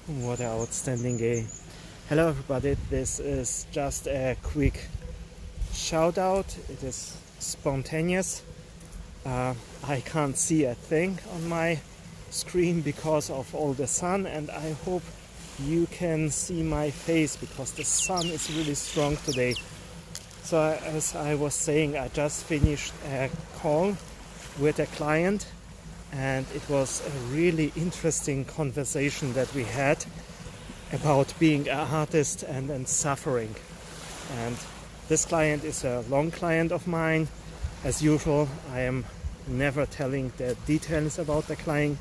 What an outstanding game. Hello everybody, this is just a quick shout out. It is spontaneous. I can't see a thing on my screen because of all the sun, and I hope you can see my face because the sun is really strong today. So as I was saying, I just finished a call with a client, and it was a really interesting conversation that we had about being an artist and suffering. And this client is a long client of mine. As usual, I am never telling the details about the client,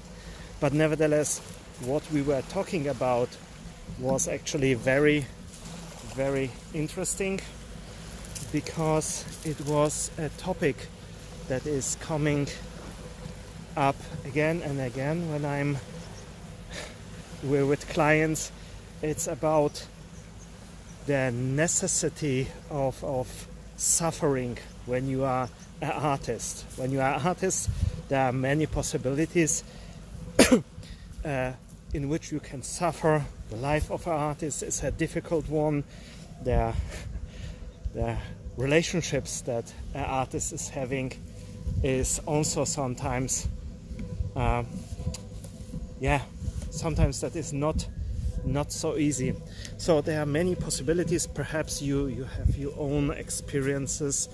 but nevertheless, what we were talking about was actually very, very interesting, because it was a topic that is coming up again and again when we're with clients. It's about the necessity of suffering when you are an artist. When you are an artist, there are many possibilities in which you can suffer. The life of an artist is a difficult one. The relationships that an artist is having is also sometimes sometimes that is not so easy. So there are many possibilities. Perhaps you have your own experiences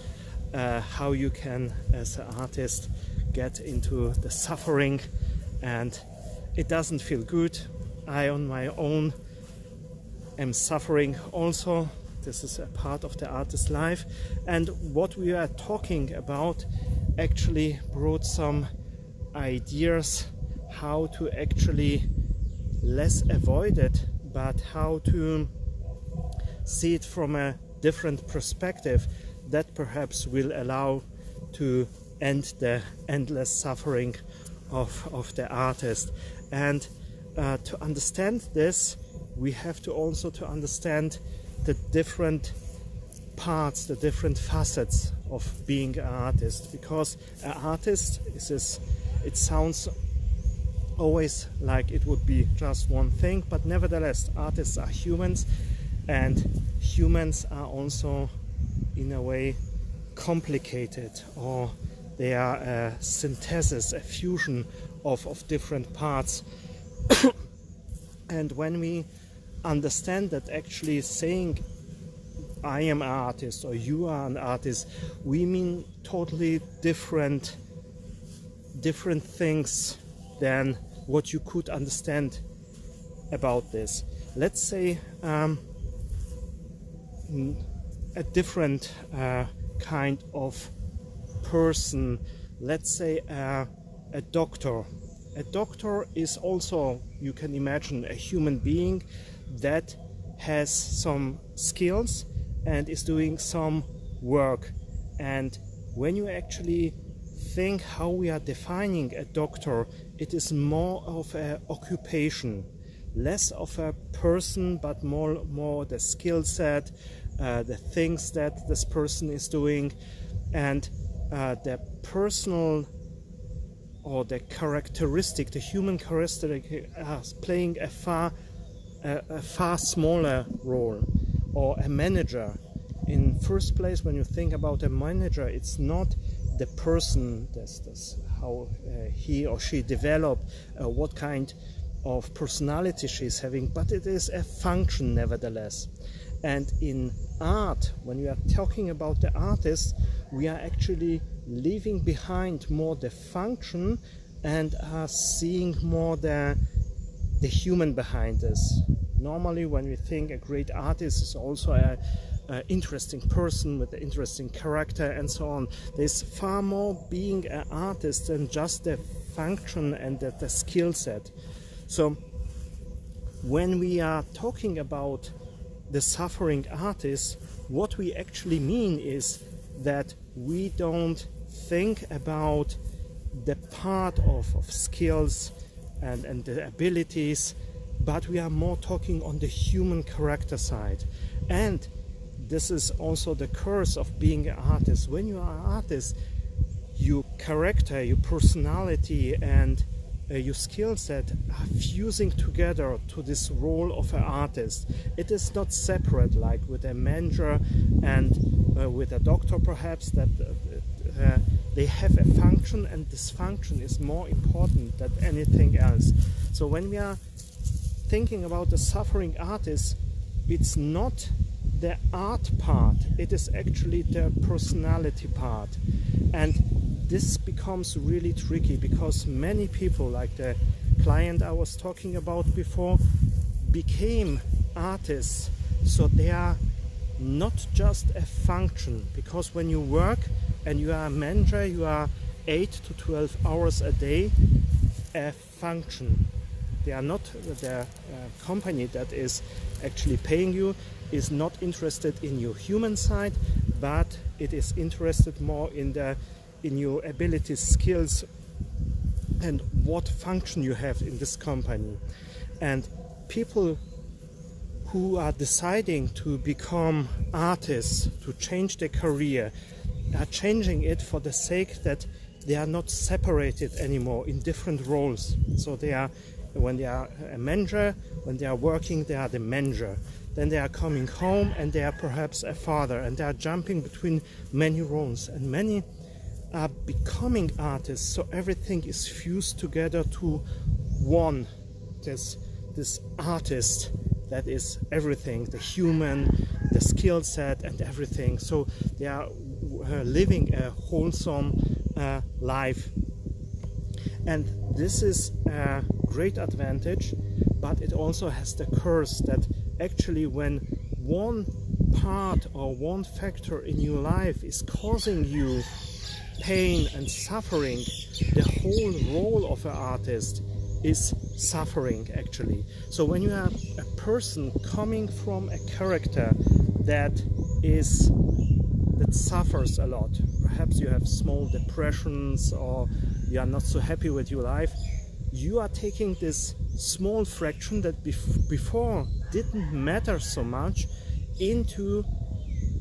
how you can, as an artist, get into the suffering, and it doesn't feel good. I on my own am suffering also. This is a part of the artist's life, and what we are talking about actually brought some ideas how to actually less avoid it, but how to see it from a different perspective that perhaps will allow to end the endless suffering of the artist. And to understand this, we have to also to understand the different parts, the different facets of being an artist, because an artist it sounds always like it would be just one thing, but nevertheless artists are humans, and humans are also in a way complicated, or they are a synthesis, a fusion of different parts. And when we understand that actually saying I am an artist or you are an artist, we mean totally different things than what you could understand about this. Let's say a different kind of person. Let's say a doctor. A doctor is also, you can imagine, a human being that has some skills and is doing some work. And when you actually think how we are defining a doctor, it is more of an occupation, less of a person, but more the skill set, the things that this person is doing, and the personal or the characteristic, the human characteristic, playing a far smaller role. Or a manager. In first place, when you think about a manager, it's not the person, that's how he or she developed, what kind of personality she's having, but it is a function nevertheless. And in art, when we are talking about the artist, we are actually leaving behind more the function and are seeing more the human behind this. Normally, when we think a great artist is also an interesting person with an interesting character and so on, there's far more being an artist than just the function and the skill set. So when we are talking about the suffering artist, what we actually mean is that we don't think about the part of skills and the abilities, but we are more talking on the human character side. And this is also the curse of being an artist. When you are an artist, your character, your personality, and your skill set are fusing together to this role of an artist. It is not separate like with a manager and with a doctor perhaps, that they have a function, and this function is more important than anything else. So when we are thinking about the suffering artist, it's not the art part, it is actually the personality part. And this becomes really tricky because many people, like the client I was talking about before, became artists. So they are not just a function, because when you work and you are a manager, you are 8 to 12 hours a day a function. They are not, the company that is actually paying you is not interested in your human side, but it is interested more in your abilities, skills, and what function you have in this company. And people who are deciding to become artists, to change their career, are changing it for the sake that they are not separated anymore in different roles. So they are, when they are a manager, when they are working, they are the manager. Then they are coming home and they are perhaps a father, and they are jumping between many roles, and many are becoming artists. So everything is fused together to one, this artist that is everything, the human, the skill set and everything. So they are living a wholesome life. And this is a great advantage, but it also has the curse that actually when one part or one factor in your life is causing you pain and suffering, the whole role of an artist is suffering actually. So when you are a person coming from a character that suffers a lot, perhaps you have small depressions or you are not so happy with your life, you are taking this small fraction that before didn't matter so much into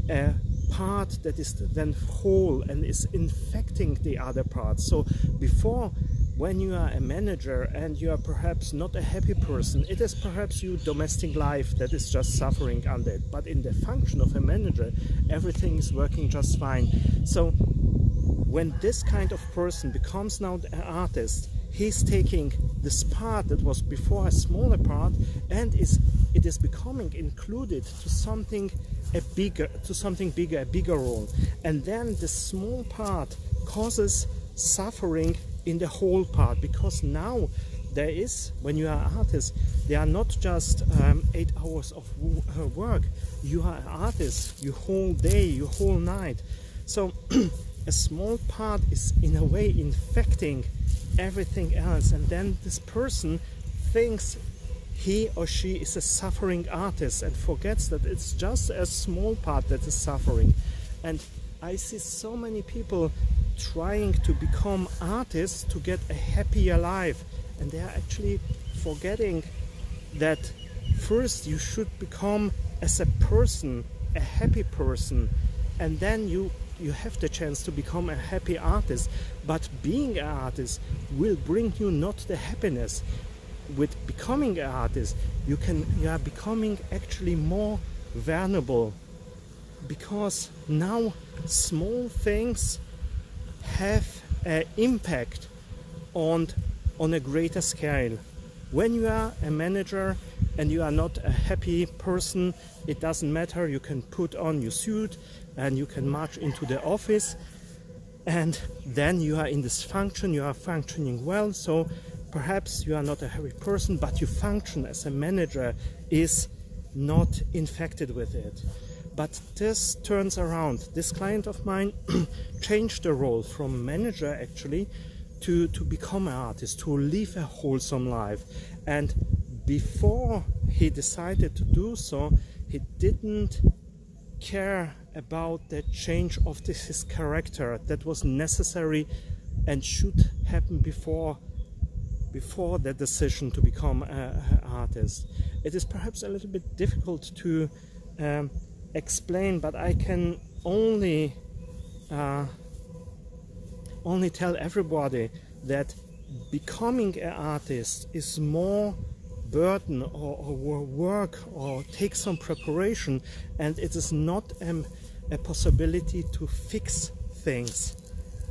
a part that is then whole and is infecting the other parts. So before, when you are a manager and you are perhaps not a happy person, it is perhaps your domestic life that is just suffering under it. But in the function of a manager, everything is working just fine. So when this kind of person becomes now an artist, he's taking this part that was before a smaller part, and it is becoming included to something bigger, a bigger role. And then the small part causes suffering in the whole part, because now there is, when you are an artist, there are not just 8 hours of work. You are an artist your whole day, your whole night. So a small part is in a way infecting everything else, and then this person thinks he or she is a suffering artist and forgets that it's just a small part that is suffering. And I see so many people trying to become artists to get a happier life, and they are actually forgetting that first you should become as a person a happy person, and then you have the chance to become a happy artist. But being an artist will bring you not the happiness. With becoming an artist, you are becoming actually more vulnerable, because now small things have an impact on a greater scale. When you are a manager and you are not a happy person, it doesn't matter. You can put on your suit and you can march into the office, and then you are in this function, you are functioning well. So perhaps you are not a happy person, but your function as a manager is not infected with it. But this turns around. This client of mine changed the role from manager actually to become an artist, to live a wholesome life. And before he decided to do so, he didn't care about the change of his character that was necessary and should happen before the decision to become an artist. It is perhaps a little bit difficult to explain, but I can only tell everybody that becoming an artist is more burden or work or take some preparation, and it is not a possibility to fix things.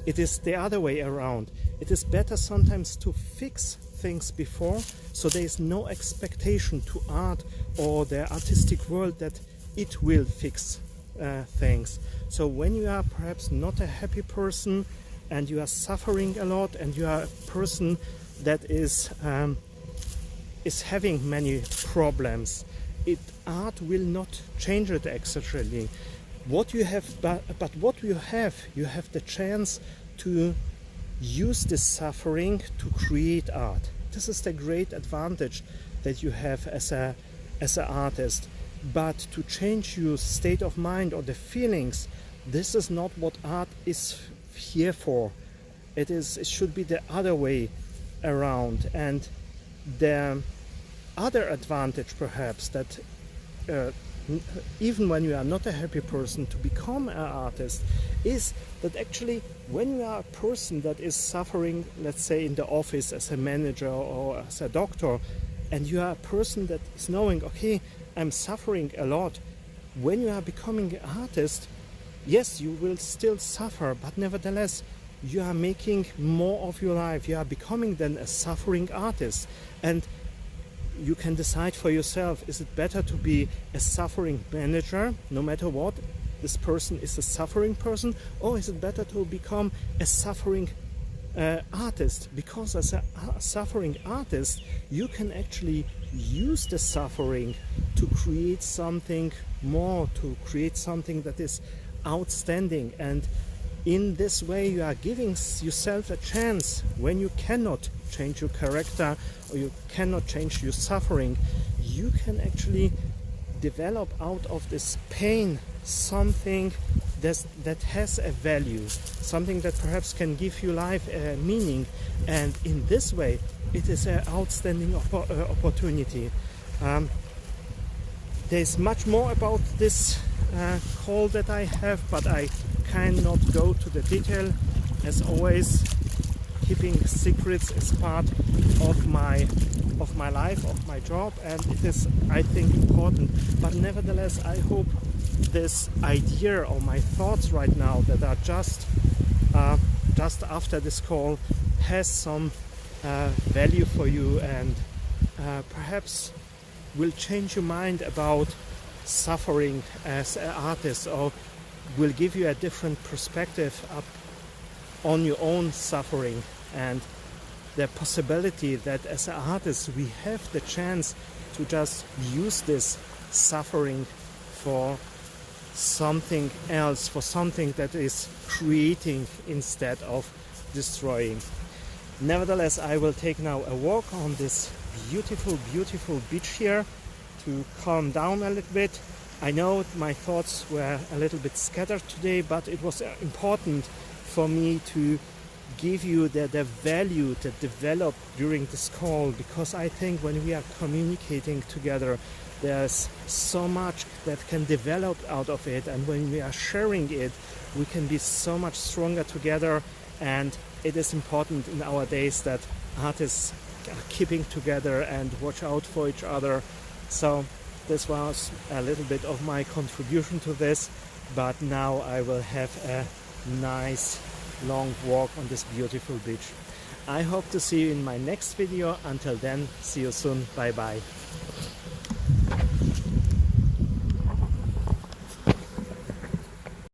It is the other way around. It is better sometimes to fix things before, so there is no expectation to art or the artistic world that it will fix things. So when you are perhaps not a happy person and you are suffering a lot and you are a person that is having many problems, art will not change it actually. What you have, but what you have the chance to use this suffering to create art. This is the great advantage that you have as an artist. But to change your state of mind or the feelings, this is not what art is here for. It should be the other way around. And the other advantage perhaps that even when you are not a happy person, to become an artist is that actually when you are a person that is suffering, let's say in the office as a manager or as a doctor, and you are a person that is knowing, okay, I'm suffering a lot. When you are becoming an artist, yes, you will still suffer, but nevertheless you are making more of your life. You are becoming then a suffering artist, and you can decide for yourself, is it better to be a suffering manager, no matter what, this person is a suffering person, or is it better to become a suffering artist? Because as a suffering artist, you can actually use the suffering to create something more, to create something that is outstanding. And in this way you are giving yourself a chance. When you cannot change your character or you cannot change your suffering, you can actually develop out of this pain something that has a value, something that perhaps can give you life a meaning. And in this way it is an outstanding opportunity. There's much more about this call that I have, but I cannot go to the detail. As always, keeping secrets is part of my life, of my job, and it is, I think, important. But nevertheless, I hope this idea or my thoughts right now that are just after this call has some value for you, and perhaps will change your mind about suffering as an artist, or will give you a different perspective up on your own suffering, and the possibility that as an artist we have the chance to just use this suffering for something else, for something that is creating instead of destroying. Nevertheless, I will take now a walk on this beautiful beach here to calm down a little bit. I know my thoughts were a little bit scattered today, but it was important for me to give you the value that developed during this call, because I think when we are communicating together, there's so much that can develop out of it, and when we are sharing it, we can be so much stronger together. And it is important in our days that artists are keeping together and watch out for each other. So this was a little bit of my contribution to this, but now I will have a nice long walk on this beautiful beach. I hope to see you in my next video. Until then, see you soon. Bye bye.